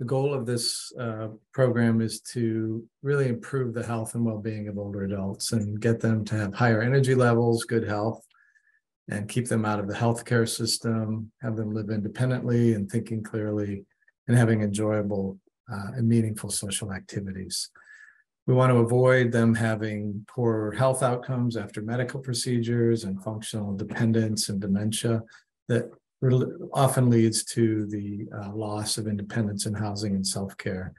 The goal of this program is to really improve the health and well-being of older adults and get them to have higher energy levels, good health, and keep them out of the healthcare system, have them live independently and thinking clearly, and having enjoyable and meaningful social activities. We want to avoid them having poor health outcomes after medical procedures and functional dependence and dementia that often leads to the loss of independence in housing and self-care.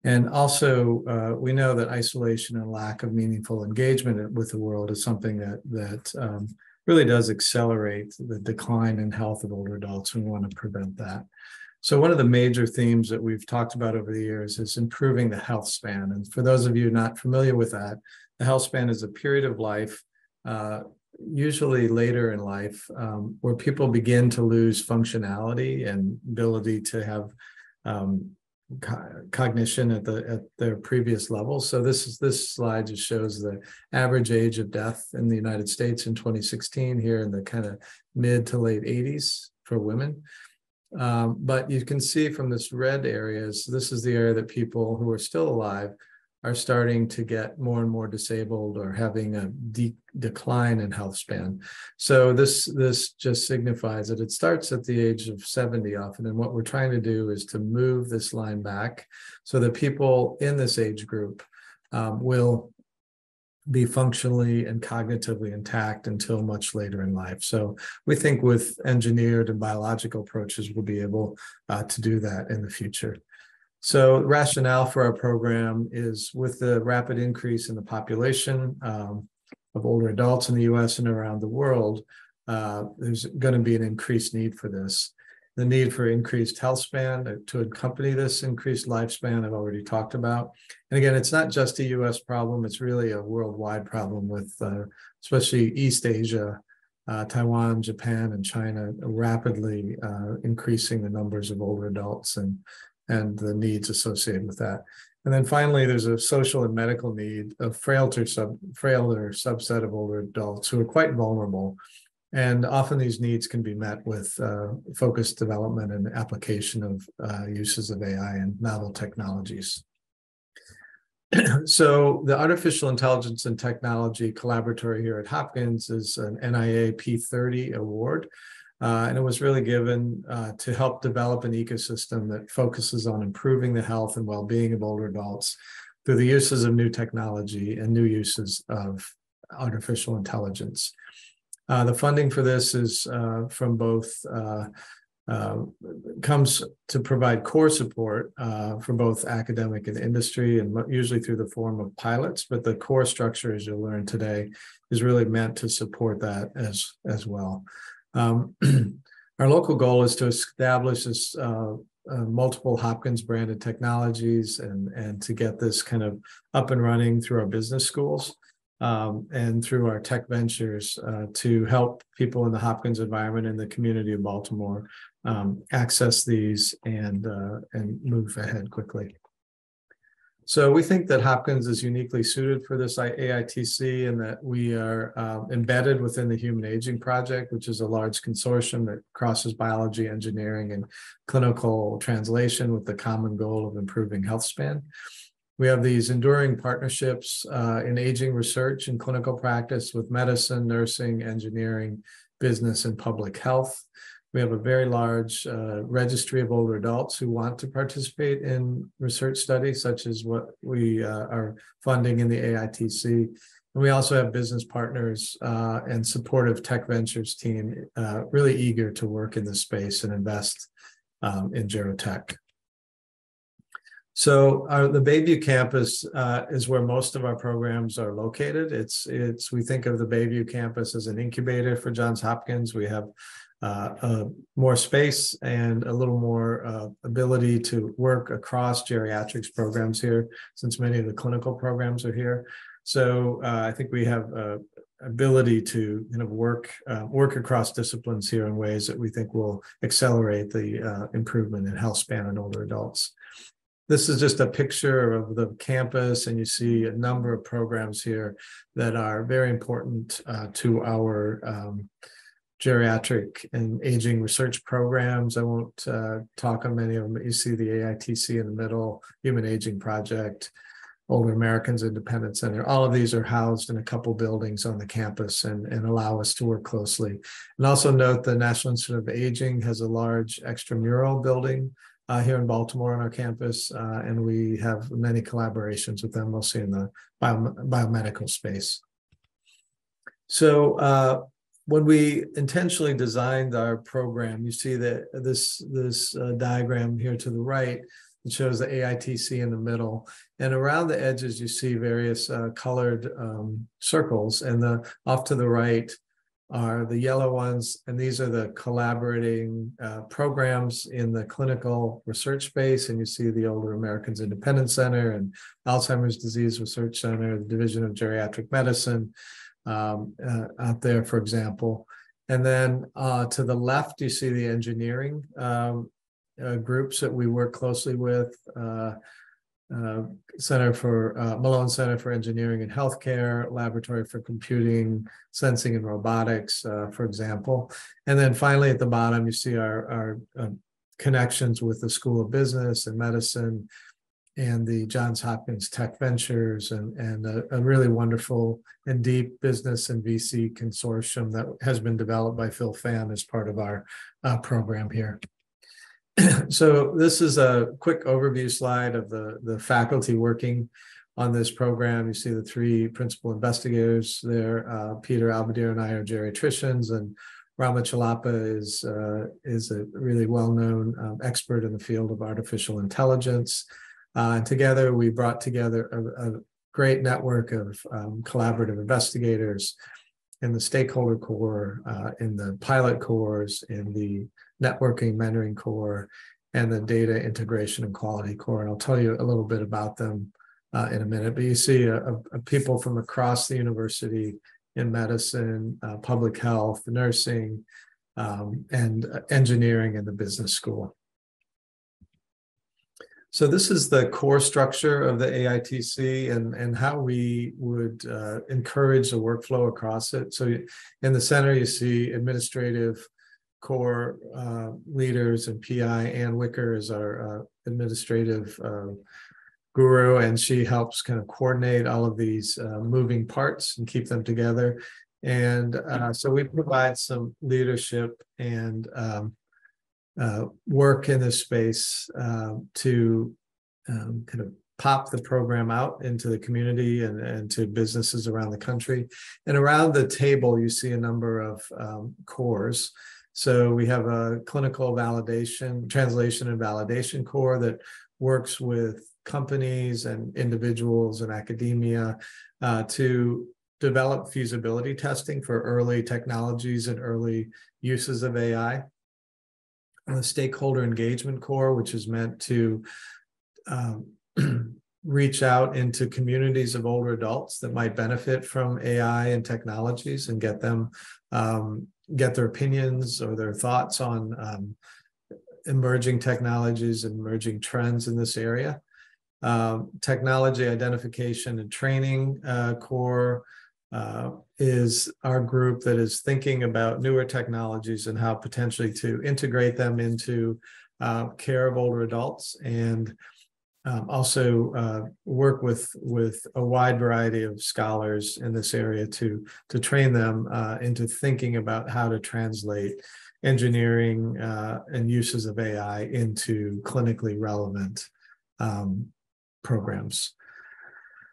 And also, we know that isolation and lack of meaningful engagement with the world is something that really does accelerate the decline in health of older adults. We want to prevent that. So one of the major themes that we've talked about over the years is improving the health span. And for those of you not familiar with that, the health span is a period of life, usually later in life, where people begin to lose functionality and ability to have cognition at their previous level. So this slide just shows the average age of death in the United States in 2016 here in the kind of mid to late 80s for women. But you can see from this red areas, this is the area that people who are still alive are starting to get more and more disabled or having a decline in health span. So this just signifies that it starts at the age of 70 often. And what we're trying to do is to move this line back so that people in this age group will be functionally and cognitively intact until much later in life. So we think with engineered and biological approaches, we'll be able to do that in the future. So the rationale for our program is with the rapid increase in the population of older adults in the US and around the world, there's going to be an increased need for this. The need for increased health span to accompany this increased lifespan I've already talked about. And again, it's not just a US problem, it's really a worldwide problem with especially East Asia, Taiwan, Japan, and China rapidly increasing the numbers of older adults and the needs associated with that. And then finally, there's a social and medical need of frailer subset of older adults who are quite vulnerable. And often these needs can be met with focused development and application of uses of AI and novel technologies. So the Artificial Intelligence and Technology Collaboratory here at Hopkins is an NIA P30 award. And it was really given to help develop an ecosystem that focuses on improving the health and well-being of older adults through the uses of new technology and new uses of artificial intelligence. The funding for this is from both, comes to provide core support for both academic and industry, and usually through the form of pilots, but the core structure, as you'll learn today, is really meant to support that as well. Our local goal is to establish this multiple Hopkins branded technologies and to get this kind of up and running through our business schools and through our tech ventures to help people in the Hopkins environment in the community of Baltimore access these and move ahead quickly. So we think that Hopkins is uniquely suited for this AITC and that we are embedded within the Human Aging Project, which is a large consortium that crosses biology, engineering, and clinical translation with the common goal of improving health span. We have these enduring partnerships in aging research and clinical practice with medicine, nursing, engineering, business, and public health. We have a very large registry of older adults who want to participate in research studies, such as what we are funding in the AITC. And we also have business partners and supportive tech ventures team really eager to work in this space and invest in gerotech. So the Bayview campus is where most of our programs are located. We think of the Bayview campus as an incubator for Johns Hopkins. We have more space and a little more ability to work across geriatrics programs here, since many of the clinical programs are here. So I think we have ability to kind of work across disciplines here in ways that we think will accelerate the improvement in health span in older adults. This is just a picture of the campus, and you see a number of programs here that are very important to our geriatric and aging research programs. I won't talk on many of them, but you see the AITC in the middle, Human Aging Project, Older Americans Independence Center. All of these are housed in a couple buildings on the campus and allow us to work closely. And also note the National Institute of Aging has a large extramural building here in Baltimore on our campus, and we have many collaborations with them, mostly in the biomedical space. So when we intentionally designed our program, you see that this diagram here to the right, it shows the AITC in the middle, and around the edges you see various colored circles, and off to the right are the yellow ones, and these are the collaborating programs in the clinical research space. And you see the Older Americans Independence Center and Alzheimer's Disease Research Center, the Division of Geriatric Medicine out there, for example. And then to the left, you see the engineering groups that we work closely with. Malone Center for Engineering and Healthcare, Laboratory for Computing, Sensing and Robotics, for example. And then finally at the bottom, you see our connections with the School of Business and Medicine and the Johns Hopkins Tech Ventures, and a really wonderful and deep business and VC consortium that has been developed by Phil Fan as part of our program here. So this is a quick overview slide of the faculty working on this program. You see the three principal investigators there. Peter Albadir and I are geriatricians, and Rama Chalapa is a really well-known expert in the field of artificial intelligence. And together we brought together a great network of collaborative investigators in the stakeholder core, in the pilot cores, in the networking mentoring core, and the data integration and quality core. And I'll tell you a little bit about them in a minute. But you see people from across the university in medicine, public health, nursing, and engineering and the business school. So this is the core structure of the AITC and how we would encourage the workflow across it. So in the center, you see administrative core leaders and PI. Ann Wicker is our administrative guru, and she helps kind of coordinate all of these moving parts and keep them together. And so we provide some leadership and work in this space to kind of pop the program out into the community and to businesses around the country. And around the table, you see a number of cores. So we have a clinical validation, translation and validation core that works with companies and individuals and academia to develop feasibility testing for early technologies and early uses of AI. And the stakeholder engagement core, which is meant to reach out into communities of older adults that might benefit from AI and technologies and get them get their opinions or their thoughts on emerging technologies and emerging trends in this area. Technology identification and training core is our group that is thinking about newer technologies and how potentially to integrate them into care of older adults, and also work with a wide variety of scholars in this area to train them into thinking about how to translate engineering and uses of AI into clinically relevant programs.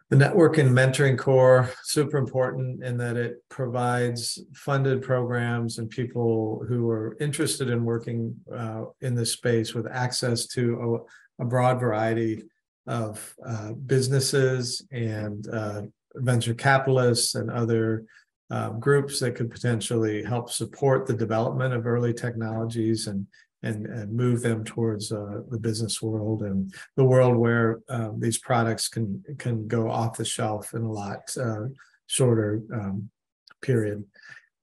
The network and mentoring core, super important in that it provides funded programs and people who are interested in working in this space with access to a broad variety of businesses and venture capitalists and other groups that could potentially help support the development of early technologies and move them towards the business world and the world where these products can go off the shelf in a lot shorter period.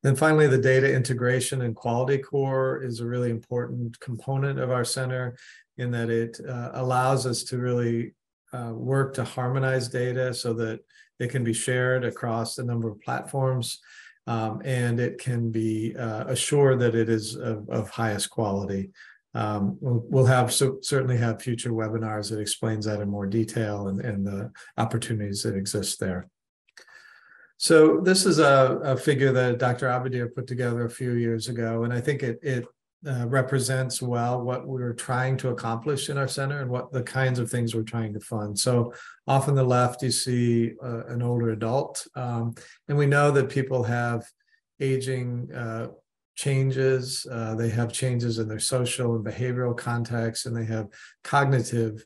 Then finally, the data integration and quality core is a really important component of our center in that it allows us to really work to harmonize data so that it can be shared across a number of platforms. and it can be assured that it is of highest quality. We'll certainly have future webinars that explains that in more detail and the opportunities that exist there. So this is a figure that Dr. Abadir put together a few years ago, and I think it represents well what we're trying to accomplish in our center and what the kinds of things we're trying to fund. So off on the left, you see an older adult, and we know that people have aging changes. They have changes in their social and behavioral context, and they have cognitive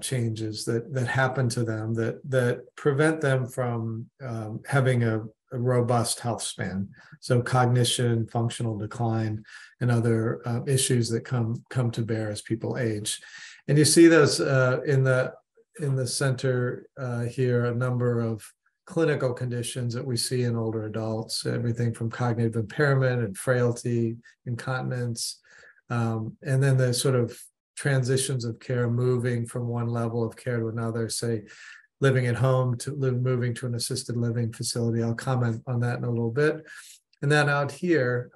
changes that happen to them that prevent them from having a robust health span. So cognition, functional decline, and other issues that come to bear as people age. And you see those in the center here, a number of clinical conditions that we see in older adults, everything from cognitive impairment and frailty, incontinence, and then the sort of transitions of care, moving from one level of care to another, say living at home to moving to an assisted living facility. I'll comment on that in a little bit. And then out here,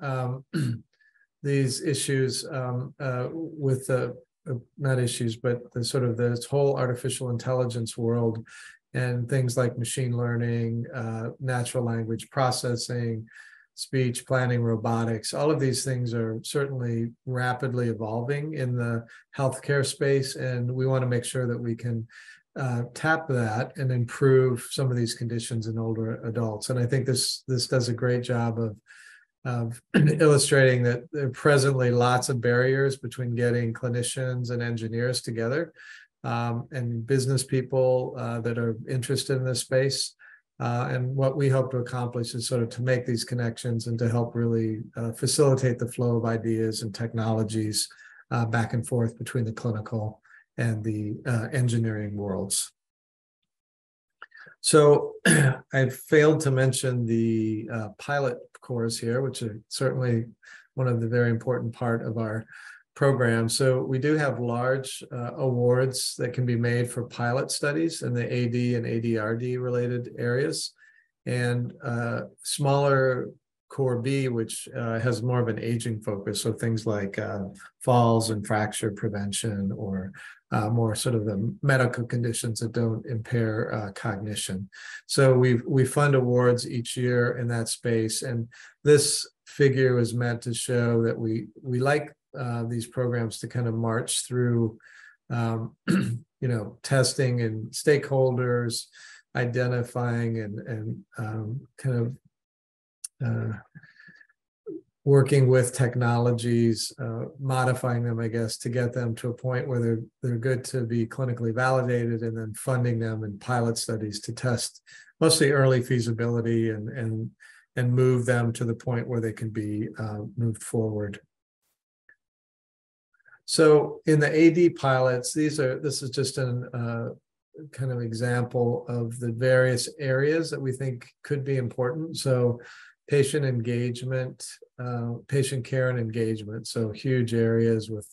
these issues with the, not issues, but the sort of this whole artificial intelligence world and things like machine learning, natural language processing, speech planning, robotics, all of these things are certainly rapidly evolving in the healthcare space. And we want to make sure that we can tap that and improve some of these conditions in older adults. And I think this does a great job of illustrating that there are presently lots of barriers between getting clinicians and engineers together, and business people that are interested in this space. And what we hope to accomplish is sort of to make these connections and to help really facilitate the flow of ideas and technologies back and forth between the clinical and the engineering worlds. So I failed to mention the pilot cores here, which are certainly one of the very important part of our program. So we do have large awards that can be made for pilot studies in the AD and ADRD related areas, and smaller core B, which has more of an aging focus. So things like falls and fracture prevention, or more sort of the medical conditions that don't impair cognition. So we fund awards each year in that space. And this figure was meant to show that we like these programs to kind of march through, testing and stakeholders, identifying and kind of working with technologies, modifying them, I guess, to get them to a point where they're good to be clinically validated, and then funding them in pilot studies to test mostly early feasibility and move them to the point where they can be moved forward. So in the AD pilots, this is just a kind of example of the various areas that we think could be important. So patient engagement, patient care and engagement. So huge areas with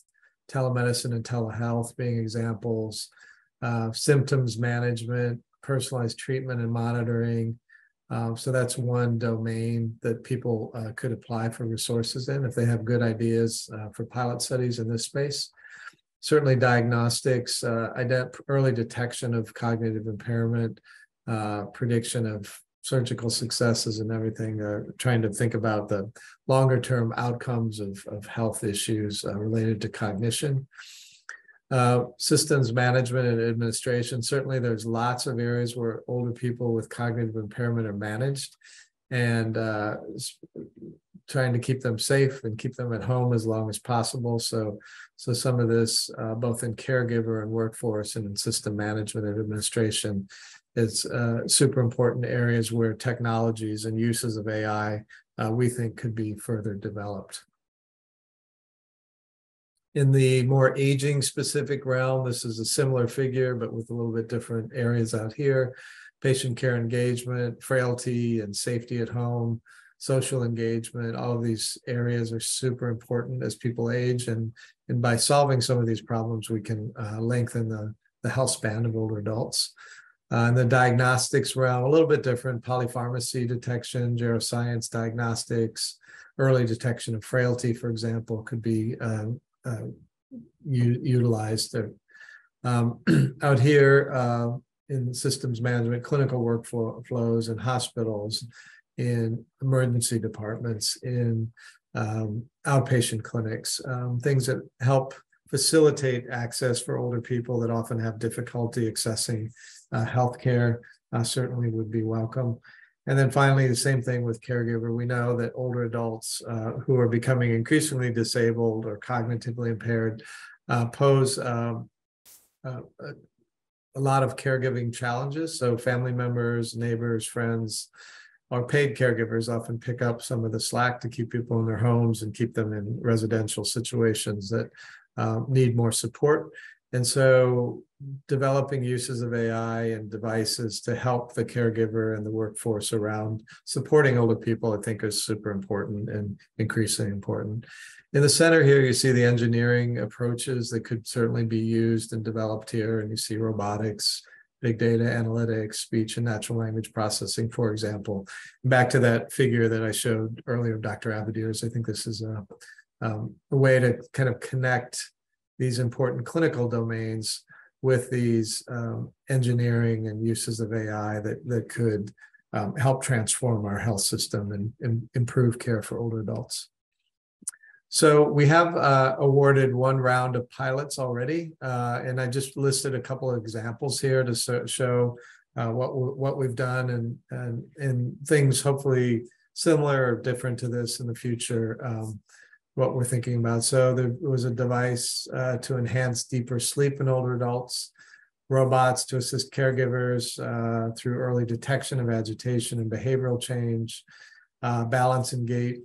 telemedicine and telehealth being examples, symptoms management, personalized treatment and monitoring. So that's one domain that people could apply for resources in if they have good ideas for pilot studies in this space. Certainly diagnostics, early detection of cognitive impairment, prediction of surgical successes and everything, trying to think about the longer term outcomes of health issues related to cognition. Systems management and administration. Certainly there's lots of areas where older people with cognitive impairment are managed, and trying to keep them safe and keep them at home as long as possible. So some of this, both in caregiver and workforce and in system management and administration, is super important areas where technologies and uses of AI we think could be further developed. In the more aging specific realm, this is a similar figure, but with a little bit different areas out here. Patient care engagement, frailty and safety at home, social engagement, all of these areas are super important as people age. And by solving some of these problems, we can lengthen the health span of older adults. In the diagnostics realm, a little bit different: polypharmacy detection, geroscience diagnostics, early detection of frailty, for example, could be utilized. Out here in systems management, clinical workflows in hospitals, in emergency departments, in outpatient clinics, things that help facilitate access for older people that often have difficulty accessing healthcare certainly would be welcome. And then finally, the same thing with caregiver. We know that older adults who are becoming increasingly disabled or cognitively impaired pose a lot of caregiving challenges. So family members, neighbors, friends, or paid caregivers often pick up some of the slack to keep people in their homes and keep them in residential situations that need more support. And so developing uses of AI and devices to help the caregiver and the workforce around supporting older people, I think, is super important and increasingly important. In the center here, you see the engineering approaches that could certainly be used and developed here. And you see robotics, big data analytics, speech and natural language processing, for example. Back to that figure that I showed earlier of Dr. Abadir's, I think this is a way to kind of connect these important clinical domains with these engineering and uses of AI that could help transform our health system and improve care for older adults. So we have awarded one round of pilots already, and I just listed a couple of examples here to show what we've done and things hopefully similar or different to this in the future. What we're thinking about. So there was a device to enhance deeper sleep in older adults, robots to assist caregivers through early detection of agitation and behavioral change, balance and gait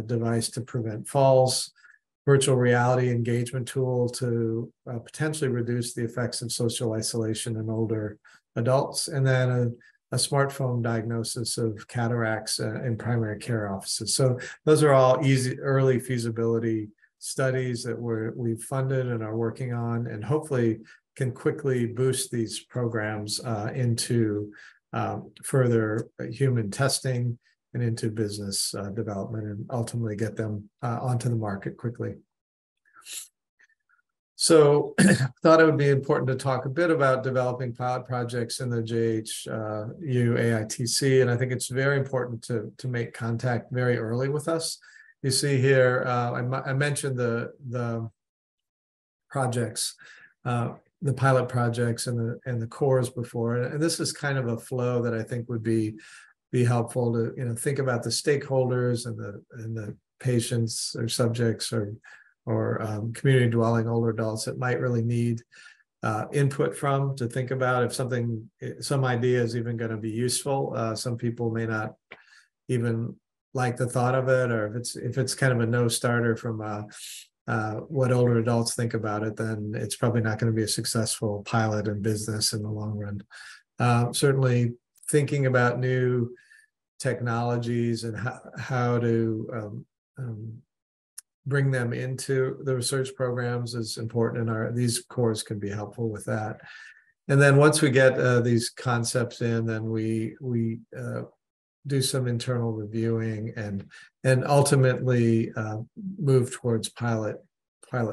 device to prevent falls, virtual reality engagement tool to potentially reduce the effects of social isolation in older adults, and then a smartphone diagnosis of cataracts in primary care offices. So those are all easy early feasibility studies that we've funded and are working on, and hopefully can quickly boost these programs into further human testing and into business development, and ultimately get them onto the market quickly. So thought it would be important to talk a bit about developing pilot projects in the JHU AITC. And I think it's very important to make contact very early with us. You see here, I mentioned the projects, the pilot projects and the cores before. And this is kind of a flow that I think would be helpful to think about the stakeholders and the patients or subjects or community dwelling older adults that might really need input from, to think about if some idea is even going to be useful. Some people may not even like the thought of it, or if it's kind of a no starter from what older adults think about it, then it's probably not going to be a successful pilot in business in the long run. Certainly thinking about new technologies and how to bring them into the research programs is important, and these cores can be helpful with that. And then once we get these concepts in, then we do some internal reviewing and ultimately move towards pilot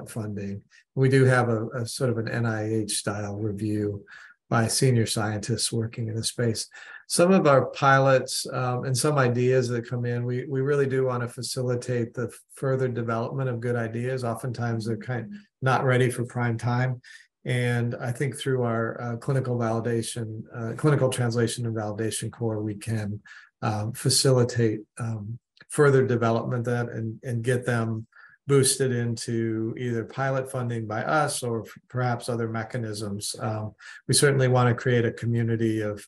funding. We do have a sort of an NIH style review by senior scientists working in the space. Some of our pilots and some ideas that come in, we really do want to facilitate the further development of good ideas. Oftentimes they're kind of not ready for prime time. And I think through our clinical validation, clinical translation and validation core, we can facilitate further development that and get them boosted into either pilot funding by us or perhaps other mechanisms. We certainly want to create a community of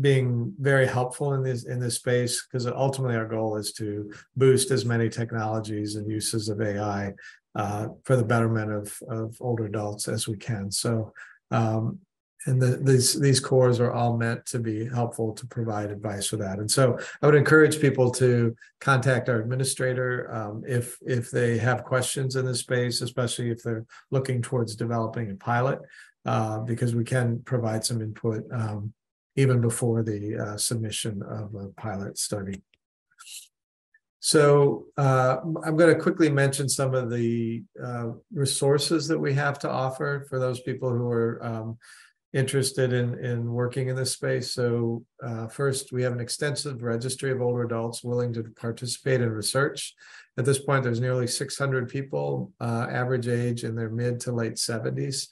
being very helpful in this space, because ultimately our goal is to boost as many technologies and uses of AI for the betterment of older adults as we can. So, and these cores are all meant to be helpful to provide advice for that. And so I would encourage people to contact our administrator if they have questions in this space, especially if they're looking towards developing a pilot. because we can provide some input even before the submission of a pilot study. So I'm going to quickly mention some of the resources that we have to offer for those people who are interested in working in this space. So first, we have an extensive registry of older adults willing to participate in research. At this point, there's nearly 600 people, average age in their mid to late 70s,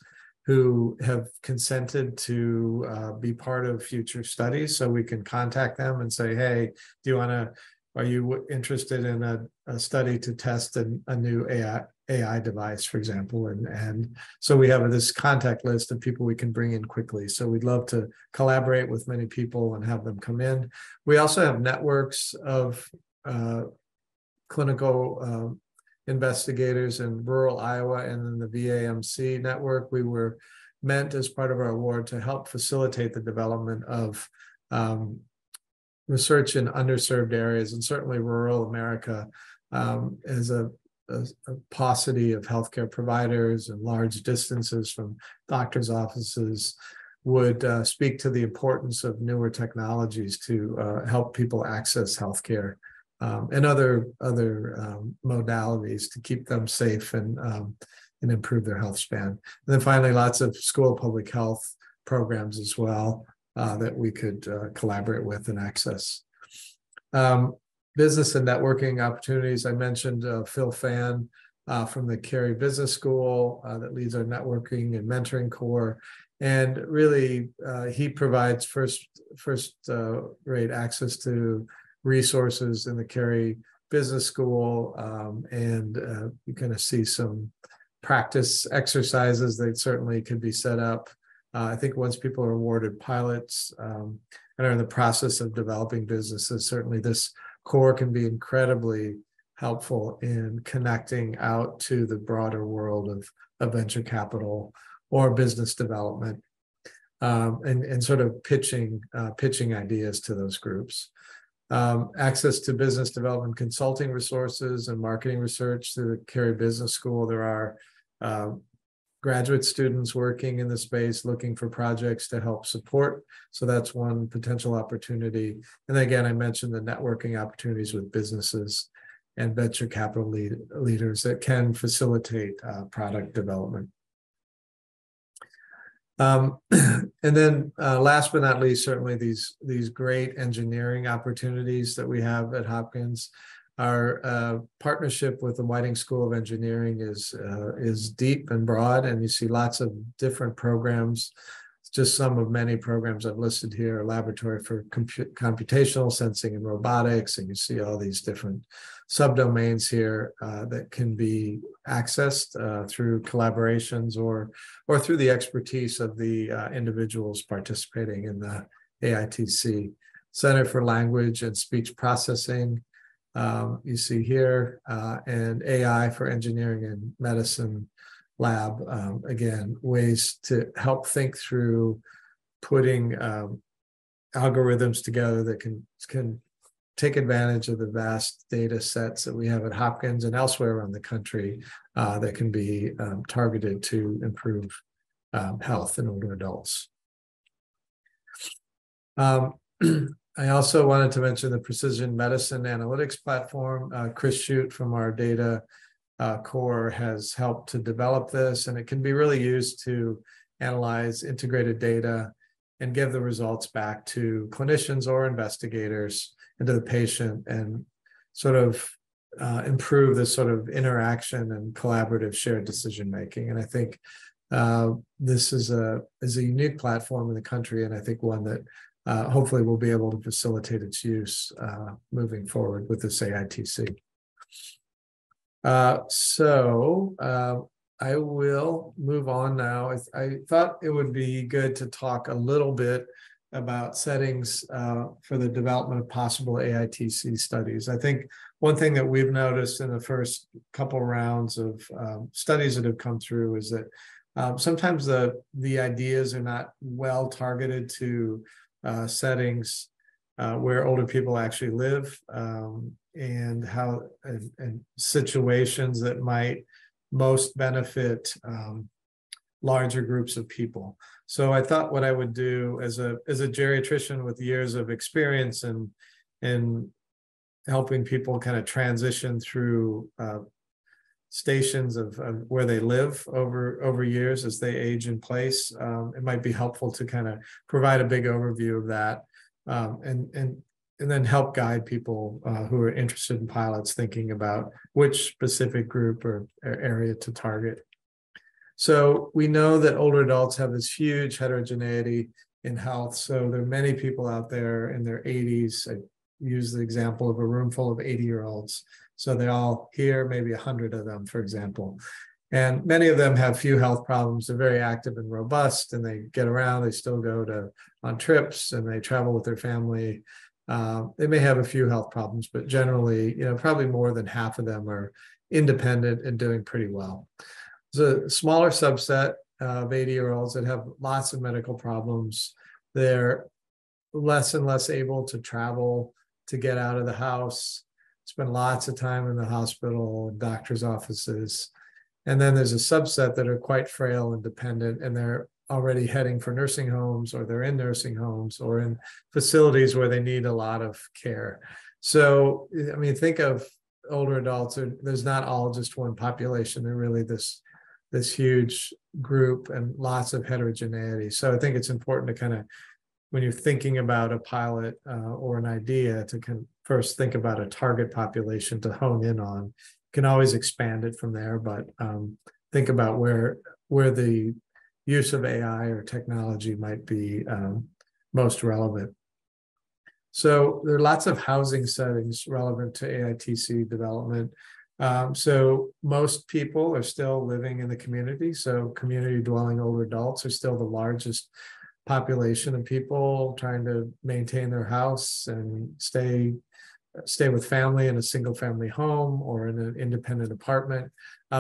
who have consented to be part of future studies. So we can contact them and say, hey, are you interested in a study to test a new AI device, for example? And so we have this contact list of people we can bring in quickly. So we'd love to collaborate with many people and have them come in. We also have networks of clinical investigators in rural Iowa and in the VAMC network. We were meant as part of our award to help facilitate the development of research in underserved areas, and certainly rural America as a paucity of healthcare providers and large distances from doctors' offices would speak to the importance of newer technologies to help people access healthcare and other modalities to keep them safe and improve their health span. And then finally, lots of school public health programs as well that we could collaborate with and access. Business and networking opportunities. I mentioned Phil Fan from the Cary Business School that leads our networking and mentoring core. And really, he provides first-rate access to resources in the Cary Business School. And you kind of see some practice exercises that certainly could be set up. I think once people are awarded pilots and are in the process of developing businesses, certainly this core can be incredibly helpful in connecting out to the broader world of venture capital or business development and sort of pitching ideas to those groups. Access to business development consulting resources and marketing research through the Cary Business School. There are graduate students working in the space looking for projects to help support. So that's one potential opportunity. And then again, I mentioned the networking opportunities with businesses and venture capital leaders that can facilitate product development. And then last but not least, certainly these great engineering opportunities that we have at Hopkins. Our partnership with the Whiting School of Engineering is deep and broad, and you see lots of different programs. Just some of many programs I've listed here: a laboratory for computational sensing and robotics, and you see all these different subdomains here that can be accessed through collaborations or through the expertise of the individuals participating in the AITC. Center for Language and Speech Processing, you see here, and AI for Engineering and Medicine Lab. Again, ways to help think through putting algorithms together that can take advantage of the vast data sets that we have at Hopkins and elsewhere around the country that can be targeted to improve health in older adults. I also wanted to mention the Precision Medicine Analytics platform. Chris Shute from our data core has helped to develop this, and it can be really used to analyze integrated data and give the results back to clinicians or investigators and to the patient, and sort of improve this sort of interaction and collaborative shared decision making. And I think this is a unique platform in the country, and I think one that hopefully we'll be able to facilitate its use moving forward with this AITC. I will move on now. I thought it would be good to talk a little bit about settings for the development of possible AITC studies. I think one thing that we've noticed in the first couple rounds of studies that have come through is that sometimes the ideas are not well targeted to settings where older people actually live, and situations that might most benefit larger groups of people. So I thought what I would do as a geriatrician with years of experience and helping people kind of transition through stations of where they live over years as they age in place. It might be helpful to kind of provide a big overview of that, and then help guide people who are interested in pilots thinking about which specific group or area to target. So we know that older adults have this huge heterogeneity in health. So there are many people out there in their 80s. I use the example of a room full of 80-year-olds. So they all here, maybe 100 of them, for example. And many of them have few health problems. They're very active and robust, and they get around. They still go on trips, and they travel with their family. They may have a few health problems, but generally, probably more than half of them are independent and doing pretty well. There's a smaller subset of 80-year-olds that have lots of medical problems. They're less and less able to travel, to get out of the house, spend lots of time in the hospital and doctor's offices. And then there's a subset that are quite frail and dependent, and they're already heading for nursing homes, or they're in nursing homes or in facilities where they need a lot of care. So, I mean, think of older adults. There's not all just one population. They're really this huge group and lots of heterogeneity. So I think it's important to kind of, when you're thinking about a pilot or an idea, to first think about a target population to hone in on. You can always expand it from there, but think about where the use of AI or technology might be most relevant. So there are lots of housing settings relevant to AITC development. So most people are still living in the community. So community dwelling older adults are still the largest population of people trying to maintain their house and stay with family in a single family home or in an independent apartment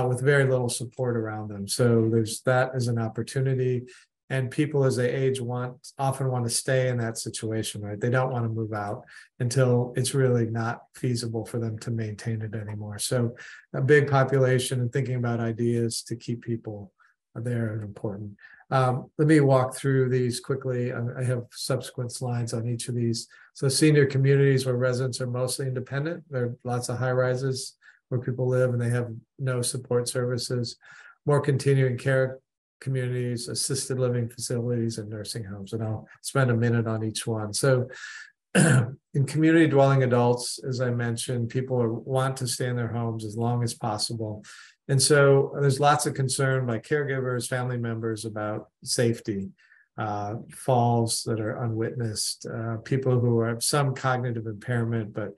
with very little support around them. So there's that as an opportunity. And people as they age often want to stay in that situation, right? They don't want to move out until it's really not feasible for them to maintain it anymore. So a big population, and thinking about ideas to keep people there is important. Let me walk through these quickly. I have subsequent slides on each of these. So senior communities where residents are mostly independent. There are lots of high rises where people live and they have no support services. More continuing care communities, assisted living facilities, and nursing homes. And I'll spend a minute on each one. So in community dwelling adults, as I mentioned, people want to stay in their homes as long as possible. And so there's lots of concern by caregivers, family members about safety, falls that are unwitnessed, people who have some cognitive impairment, but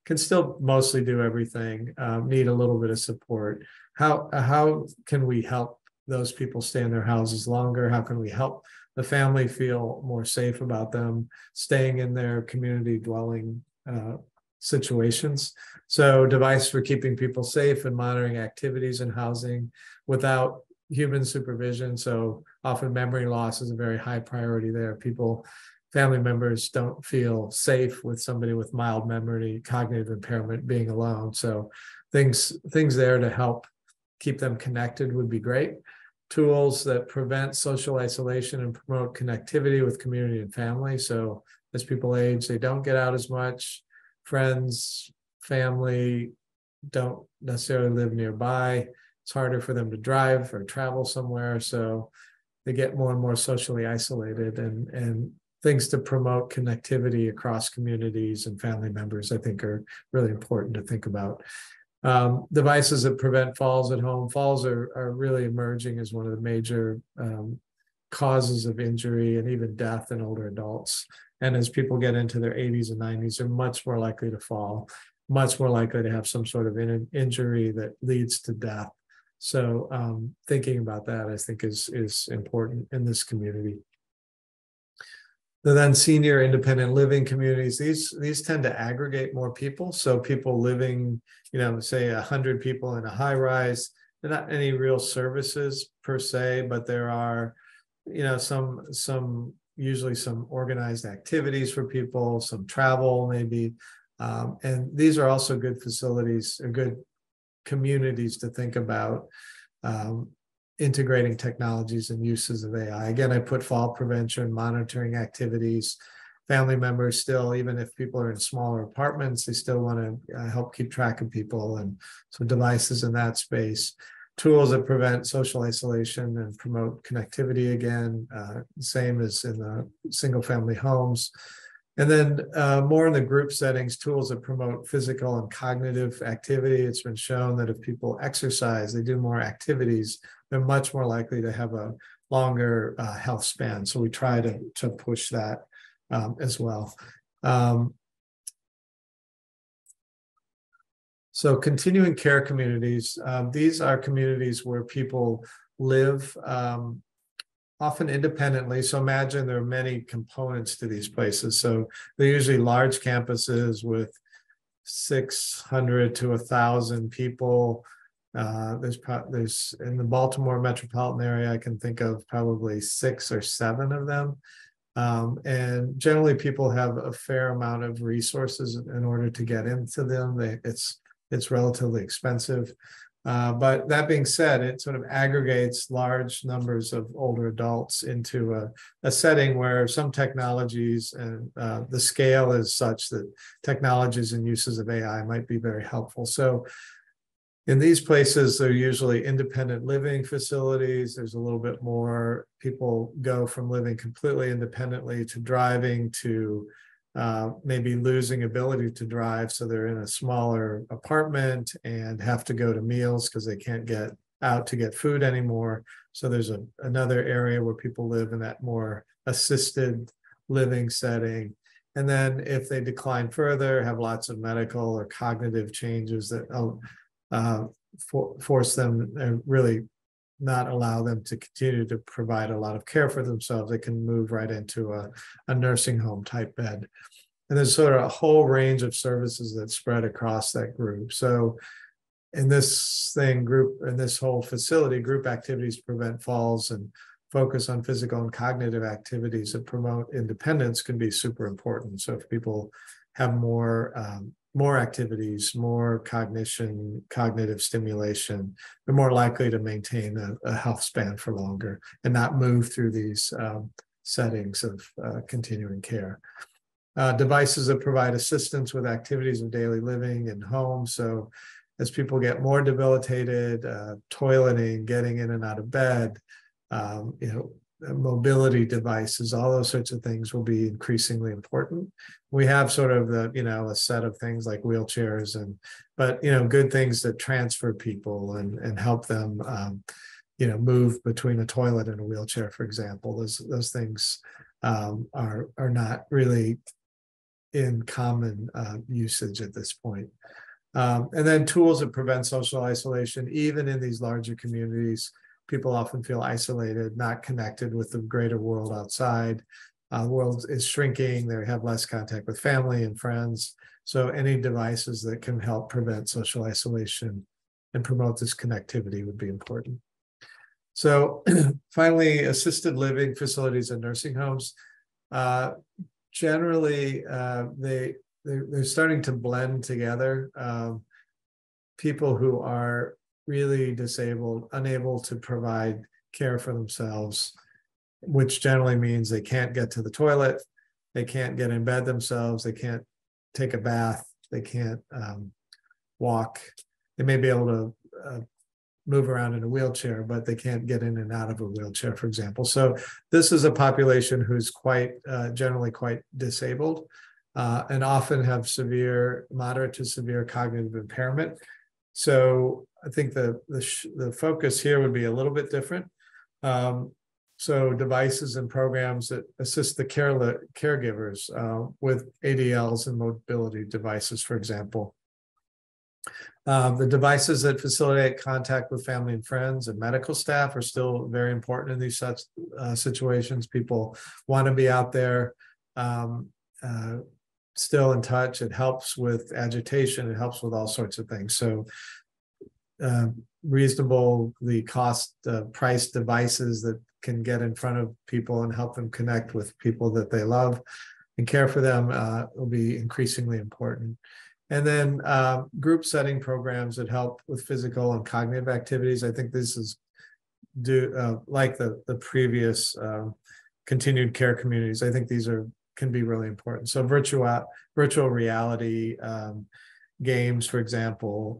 can still mostly do everything, need a little bit of support. How can we help those people stay in their houses longer? How can we help the family feel more safe about them staying in their community dwelling situations? So device for keeping people safe and monitoring activities in housing without human supervision. So often memory loss is a very high priority there. Family members don't feel safe with somebody with mild memory, cognitive impairment being alone. So things there to help keep them connected would be great. Tools that prevent social isolation and promote connectivity with community and family. So as people age, they don't get out as much. Friends, family don't necessarily live nearby. It's harder for them to drive or travel somewhere. So they get more and more socially isolated, and things to promote connectivity across communities and family members, I think, are really important to think about. Devices that prevent falls at home. Falls are really emerging as one of the major causes of injury and even death in older adults. And as people get into their 80s and 90s, they're much more likely to fall, much more likely to have some sort of injury that leads to death. So thinking about that, I think, is important in this community. Then senior independent living communities, these tend to aggregate more people. So people living, say 100 people in a high rise, there are not any real services per se, but there are, usually some organized activities for people, some travel maybe. And these are also good facilities, good communities to think about integrating technologies and uses of AI. Again, I put fall prevention, monitoring activities. Family members still, even if people are in smaller apartments, they still want to help keep track of people. And so devices in that space. Tools that prevent social isolation and promote connectivity again, same as in the single family homes. And then more in the group settings, tools that promote physical and cognitive activity. It's been shown that if people exercise, they do more activities, they're much more likely to have a longer health span. So we try to push that as well. So continuing care communities, these are communities where people live often independently. So imagine there are many components to these places. So they're usually large campuses with 600 to 1,000 people. There's in the Baltimore metropolitan area, I can think of probably 6 or 7 of them. And generally people have a fair amount of resources in order to get into them. It's relatively expensive. But that being said, it sort of aggregates large numbers of older adults into a setting where some technologies and the scale is such that technologies and uses of AI might be very helpful. So in these places, they're usually independent living facilities. There's a little bit more, people go from living completely independently to driving to maybe losing ability to drive. So they're in a smaller apartment and have to go to meals because they can't get out to get food anymore. So there's another area where people live in that more assisted living setting. And then if they decline further, have lots of medical or cognitive changes that force them and really not allow them to continue to provide a lot of care for themselves, they can move right into a nursing home type bed. And there's sort of a whole range of services that spread across that group. So in this whole facility, group activities prevent falls and focus on physical and cognitive activities that promote independence can be super important. So if people have more activities, more cognition, cognitive stimulation, they're more likely to maintain a health span for longer and not move through these settings of continuing care. Devices that provide assistance with activities of daily living and home. So as people get more debilitated, toileting, getting in and out of bed, mobility devices, all those sorts of things will be increasingly important. We have sort of a set of things like wheelchairs but good things that transfer people and help them, move between a toilet and a wheelchair, for example. Those things are not really in common usage at this point. And then tools that prevent social isolation, even in these larger communities. People often feel isolated, not connected with the greater world outside. The world is shrinking. They have less contact with family and friends. So any devices that can help prevent social isolation and promote this connectivity would be important. So finally, assisted living facilities and nursing homes. Generally, they're starting to blend together. People who are really disabled, unable to provide care for themselves, which generally means they can't get to the toilet, they can't get in bed themselves, they can't take a bath, they can't walk. They may be able to move around in a wheelchair, but they can't get in and out of a wheelchair, for example. So this is a population who's generally quite disabled and often have moderate to severe cognitive impairment. So I think the focus here would be a little bit different. So devices and programs that assist the caregivers with ADLs and mobility devices, for example. The devices that facilitate contact with family and friends and medical staff are still very important in these such situations. People want to be out there, still in touch. It helps with agitation. It helps with all sorts of things. So reasonably priced devices that can get in front of people and help them connect with people that they love and care for them will be increasingly important. And then group setting programs that help with physical and cognitive activities. I think this is do like the previous continued care communities. I think these can be really important. So virtual reality games, for example,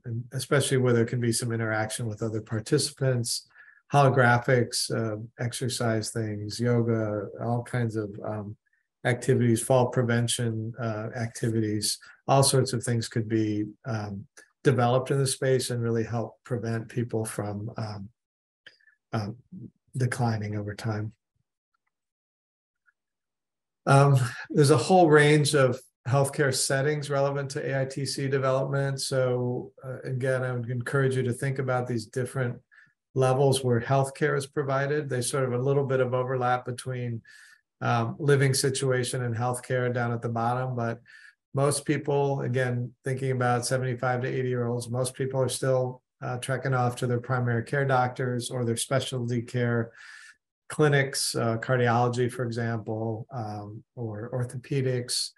and especially where there can be some interaction with other participants, holographics, exercise things, yoga, all kinds of activities, fall prevention activities, all sorts of things could be developed in the space and really help prevent people from declining over time. There's a whole range of healthcare settings relevant to AITC development. So again, I would encourage you to think about these different levels where healthcare is provided. There's sort of a little bit of overlap between living situation and healthcare down at the bottom, but most people, again, thinking about 75 to 80-year-olds, most people are still trekking off to their primary care doctors or their specialty care clinics, cardiology, for example, or orthopedics.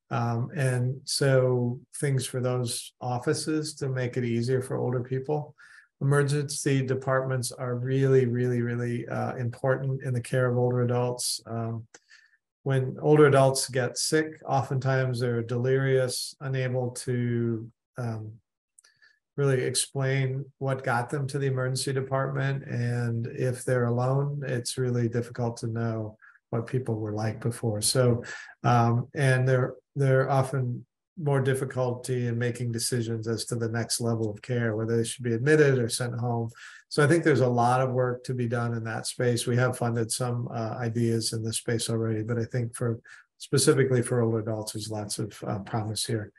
And so things for those offices to make it easier for older people. Emergency departments are really, really, really important in the care of older adults. When older adults get sick, oftentimes they're delirious, unable to really explain what got them to the emergency department. And if they're alone, it's really difficult to know what people were like before. So, and they're often more difficulty in making decisions as to the next level of care, whether they should be admitted or sent home. So I think there's a lot of work to be done in that space. We have funded some ideas in this space already, but I think specifically for older adults, there's lots of promise here.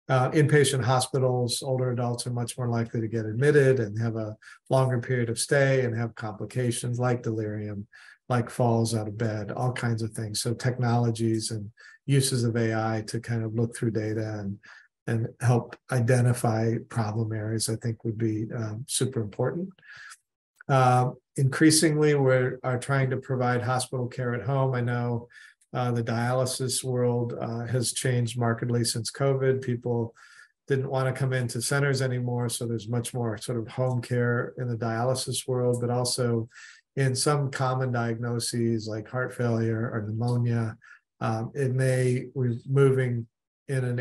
Inpatient hospitals, older adults are much more likely to get admitted and have a longer period of stay and have complications like delirium, like falls out of bed, all kinds of things. So technologies and uses of AI to kind of look through data and help identify problem areas, I think would be super important. Increasingly, we are trying to provide hospital care at home. I know the dialysis world has changed markedly since COVID. People didn't want to come into centers anymore, so there's much more sort of home care in the dialysis world, but also in some common diagnoses like heart failure or pneumonia. We're moving into an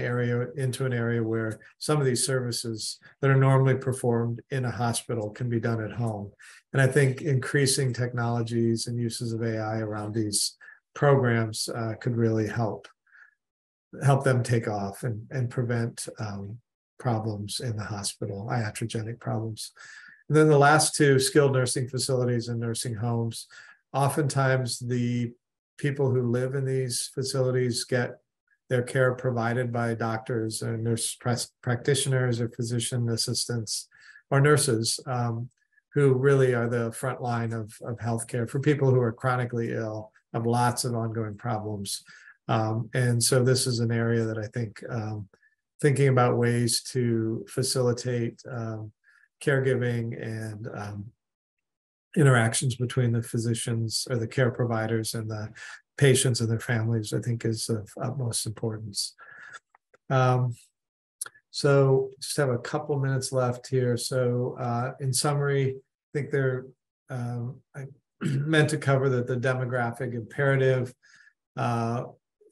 area where some of these services that are normally performed in a hospital can be done at home. And I think increasing technologies and uses of AI around these programs could really help them take off and prevent problems in the hospital, iatrogenic problems. And then the last two, skilled nursing facilities and nursing homes. Oftentimes the people who live in these facilities get their care provided by doctors and nurse practitioners or physician assistants or nurses who really are the front line of healthcare for people who are chronically ill, have lots of ongoing problems. And so this is an area that I think thinking about ways to facilitate caregiving and interactions between the physicians or the care providers and the patients and their families, I think is of utmost importance. So just have a couple minutes left here. So in summary, I think I meant to cover that the demographic imperative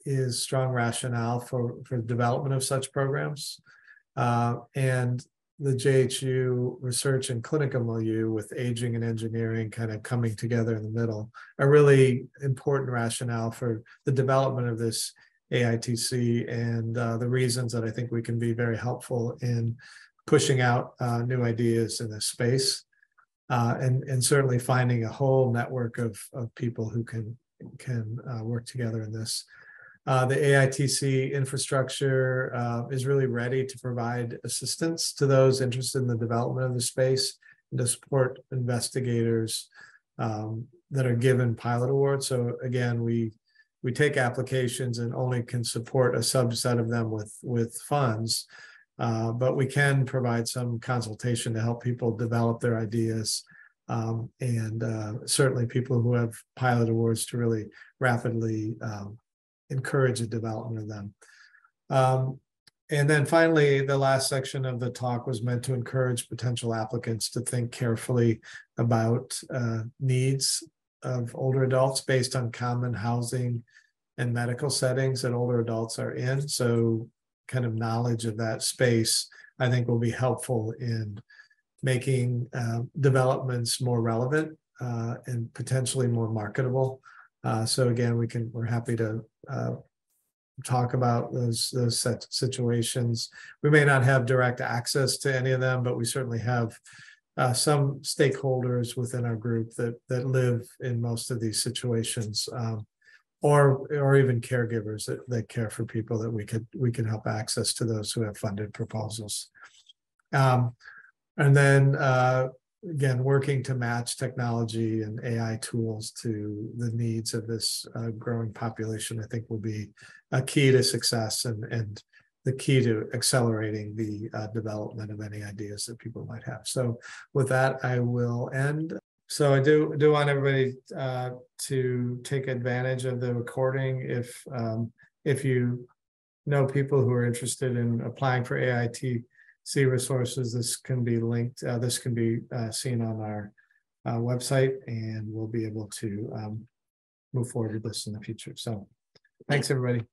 is strong rationale for development of such programs. And the JHU research and clinical milieu with aging and engineering kind of coming together in the middle are really important rationale for the development of this AITC and the reasons that I think we can be very helpful in pushing out new ideas in this space and certainly finding a whole network of people who can work together in this. The AITC infrastructure is really ready to provide assistance to those interested in the development of the space and to support investigators that are given pilot awards. So again, we take applications and only can support a subset of them with funds, but we can provide some consultation to help people develop their ideas and certainly people who have pilot awards to really rapidly encourage the development of them. And then finally, the last section of the talk was meant to encourage potential applicants to think carefully about needs of older adults based on common housing and medical settings that older adults are in. So kind of knowledge of that space, I think, will be helpful in making developments more relevant and potentially more marketable. So again, we're happy to talk about those situations. We may not have direct access to any of them, but we certainly have some stakeholders within our group that live in most of these situations, or even caregivers that care for people that we could help access to those who have funded proposals. And then again, working to match technology and AI tools to the needs of this growing population, I think will be a key to success and the key to accelerating the development of any ideas that people might have. So with that, I will end. So I do want everybody to take advantage of the recording. If you know people who are interested in applying for AITC resources, this can be linked. This can be seen on our website, and we'll be able to move forward with this in the future. So thanks, everybody.